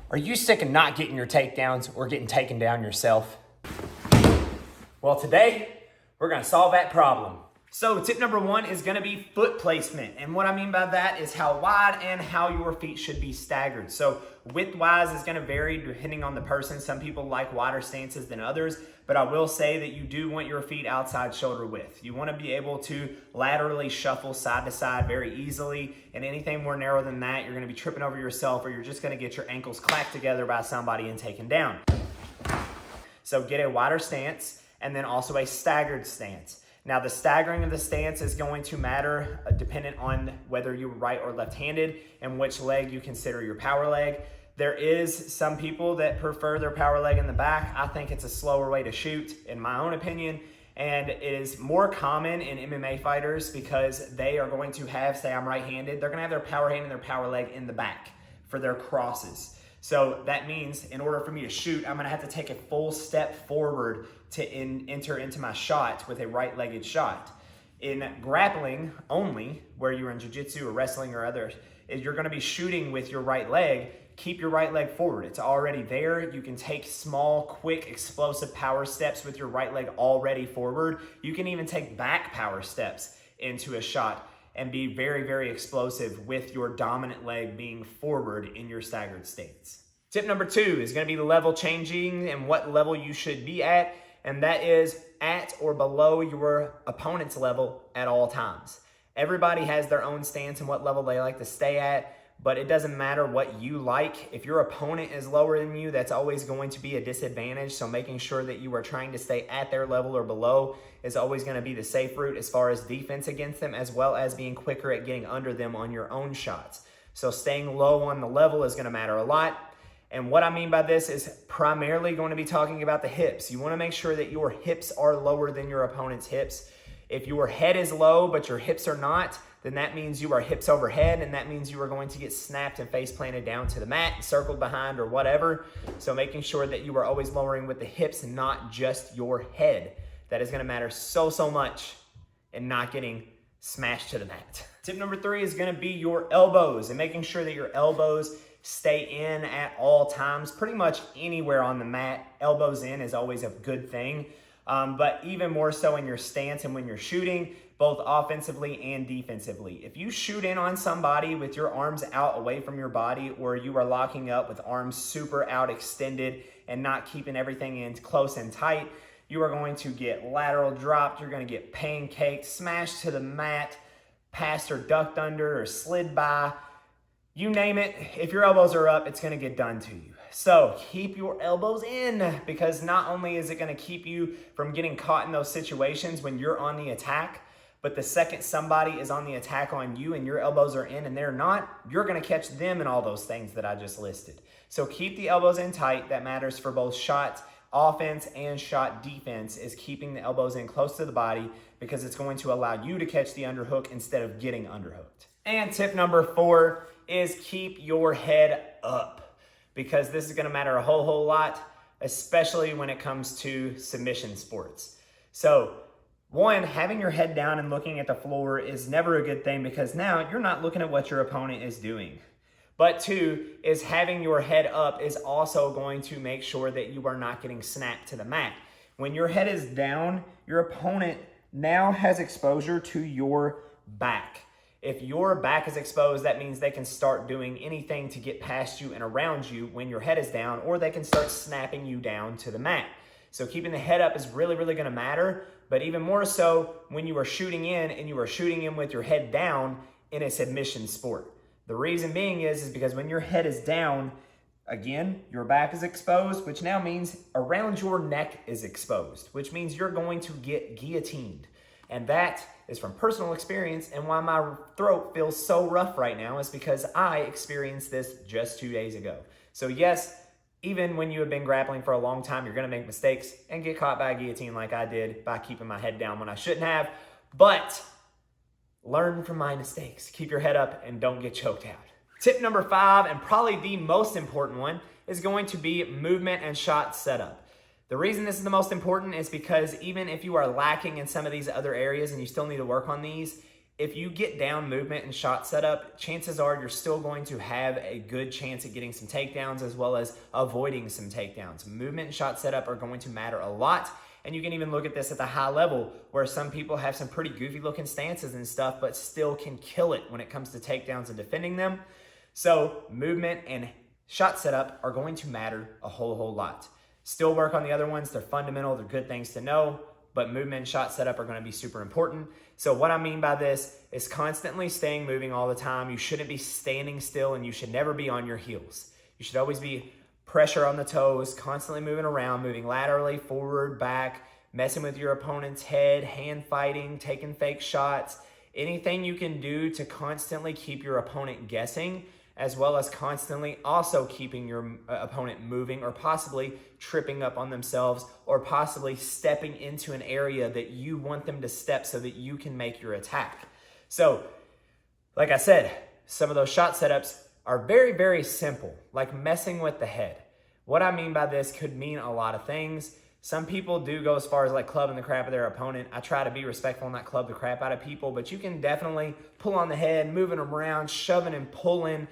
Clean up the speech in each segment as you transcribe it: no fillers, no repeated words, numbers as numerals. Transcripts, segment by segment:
Are you sick of not getting your takedowns or getting taken down yourself? Well, today we're gonna solve that problem. So tip number one is gonna be foot placement. And what I mean by that is how wide and how your feet should be staggered. So width-wise is gonna vary depending on the person. Some people like wider stances than others, but I will say that you do want your feet outside shoulder width. You wanna be able to laterally shuffle side to side very easily, and anything more narrow than that, you're gonna be tripping over yourself, or you're just gonna get your ankles clacked together by somebody and taken down. So get a wider stance, and then also a staggered stance. Now, the staggering of the stance is going to matter dependent on whether you're right or left-handed and which leg you consider your power leg. There is some people that prefer their power leg in the back. I think it's a slower way to shoot, in my own opinion, and it is more common in MMA fighters because they are going to have, say I'm right-handed, they're gonna have their power hand and their power leg in the back for their crosses. So that means in order for me to shoot, I'm gonna have to take a full step forward to enter into my shot with a right-legged shot. In grappling only, where you're in Jiu-Jitsu or wrestling or others, is you're gonna be shooting with your right leg. Keep your right leg forward. It's already there. You can take small, quick, explosive power steps with your right leg already forward. You can even take back power steps into a shot and be very, very explosive with your dominant leg being forward in your staggered stance. Tip number two is gonna be the level changing and what level you should be at, and that is at or below your opponent's level at all times. Everybody has their own stance and what level they like to stay at, but it doesn't matter what you like. If your opponent is lower than you, that's always going to be a disadvantage. So making sure that you are trying to stay at their level or below is always going to be the safe route as far as defense against them, as well as being quicker at getting under them on your own shots. So staying low on the level is going to matter a lot. And what I mean by this is primarily going to be talking about the hips. You want to make sure that your hips are lower than your opponent's hips. If your head is low, but your hips are not, then that means you are hips over head, and that means you are going to get snapped and face planted down to the mat, circled behind or whatever. So making sure that you are always lowering with the hips, not just your head. That is gonna matter so much in not getting smashed to the mat. Tip number three is gonna be your elbows, and making sure that your elbows stay in at all times, pretty much anywhere on the mat. Elbows in is always a good thing, but even more so in your stance and when you're shooting, both offensively and defensively. If you shoot in on somebody with your arms out away from your body, or you are locking up with arms super out extended and not keeping everything in close and tight, you are going to get lateral dropped, you're gonna get pancaked, smashed to the mat, passed or ducked under or slid by. You name it, if your elbows are up, it's gonna get done to you. So keep your elbows in, because not only is it gonna keep you from getting caught in those situations when you're on the attack, but the second somebody is on the attack on you and your elbows are in and they're not, you're gonna catch them in all those things that I just listed. So keep the elbows in tight. That matters for both shot offense and shot defense, is keeping the elbows in close to the body, because it's going to allow you to catch the underhook instead of getting underhooked. And tip number four is keep your head up, because this is gonna matter a whole lot, especially when it comes to submission sports. So one, having your head down and looking at the floor is never a good thing, because now you're not looking at what your opponent is doing. But two, is having your head up is also going to make sure that you are not getting snapped to the mat. When your head is down, your opponent now has exposure to your back. If your back is exposed, that means they can start doing anything to get past you and around you when your head is down, or they can start snapping you down to the mat. So keeping the head up is really gonna matter, but even more so when you are shooting in, and you are shooting in with your head down in a submission sport. The reason being is because when your head is down, again, your back is exposed, which now means around your neck is exposed, which means you're going to get guillotined. And that is from personal experience, and why my throat feels so rough right now is because I experienced this just 2 days ago. So yes, even when you have been grappling for a long time, you're gonna make mistakes and get caught by a guillotine like I did by keeping my head down when I shouldn't have, but learn from my mistakes. Keep your head up and don't get choked out. Tip number five, and probably the most important one, is going to be movement and shot setup. The reason this is the most important is because even if you are lacking in some of these other areas and you still need to work on these, if you get down movement and shot setup, chances are you're still going to have a good chance at getting some takedowns as well as avoiding some takedowns. Movement and shot setup are going to matter a lot. And you can even look at this at the high level where some people have some pretty goofy looking stances and stuff, but still can kill it when it comes to takedowns and defending them. So movement and shot setup are going to matter a whole lot. Still work on the other ones. They're fundamental. They're good things to know, but movement and shot setup are going to be super important. So what I mean by this is constantly staying moving all the time. You shouldn't be standing still, and you should never be on your heels. You should always be pressure on the toes, constantly moving around, moving laterally, forward, back, messing with your opponent's head, hand fighting, taking fake shots. Anything you can do to constantly keep your opponent guessing, as well as constantly also keeping your opponent moving or possibly tripping up on themselves or possibly stepping into an area that you want them to step so that you can make your attack. So, like I said, some of those shot setups are very simple, like messing with the head. What I mean by this could mean a lot of things. Some people do go as far as like clubbing the crap out of their opponent. I try to be respectful and not club the crap out of people, but you can definitely pull on the head, moving them around, shoving and pulling.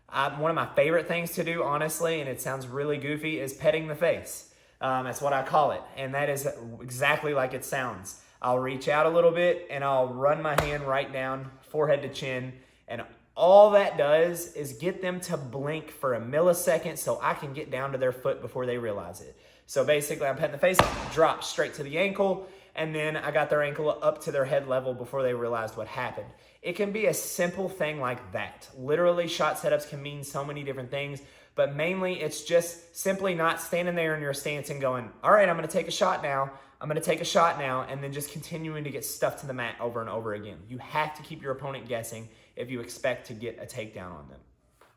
One of my favorite things to do, honestly, and it sounds really goofy, is petting the face. That's what I call it, and that is exactly like it sounds. I'll reach out a little bit, and I'll run my hand right down, forehead to chin, and all that does is get them to blink for a millisecond so I can get down to their foot before they realize it. So basically, I'm petting the face, drop straight to the ankle, and then I got their ankle up to their head level before they realized what happened. It can be a simple thing like that. Literally, shot setups can mean so many different things, but mainly it's just simply not standing there in your stance and going, all right, I'm gonna take a shot now, and then just continuing to get stuffed to the mat over and over again. You have to keep your opponent guessing if you expect to get a takedown on them.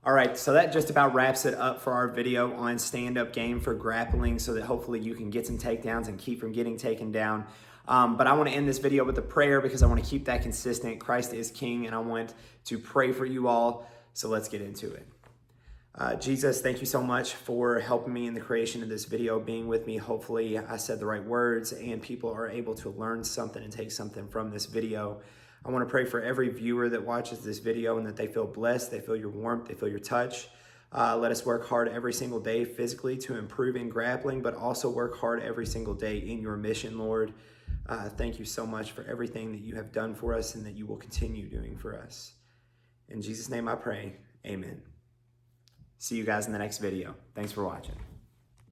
All right, so that just about wraps it up for our video on stand-up game for grappling so that hopefully you can get some takedowns and keep from getting taken down. But I want to end this video with a prayer because I want to keep that consistent. Christ is King, and I want to pray for you all. So let's get into it. Jesus, thank you so much for helping me in the creation of this video, being with me. Hopefully I said the right words and people are able to learn something and take something from this video. I want to pray for every viewer that watches this video and that they feel blessed, they feel your warmth, they feel your touch. Let us work hard every single day physically to improve in grappling, but also work hard every single day in your mission, Lord. Thank you so much for everything that you have done for us and that you will continue doing for us. In Jesus' name I pray, amen. See you guys in the next video. Thanks for watching.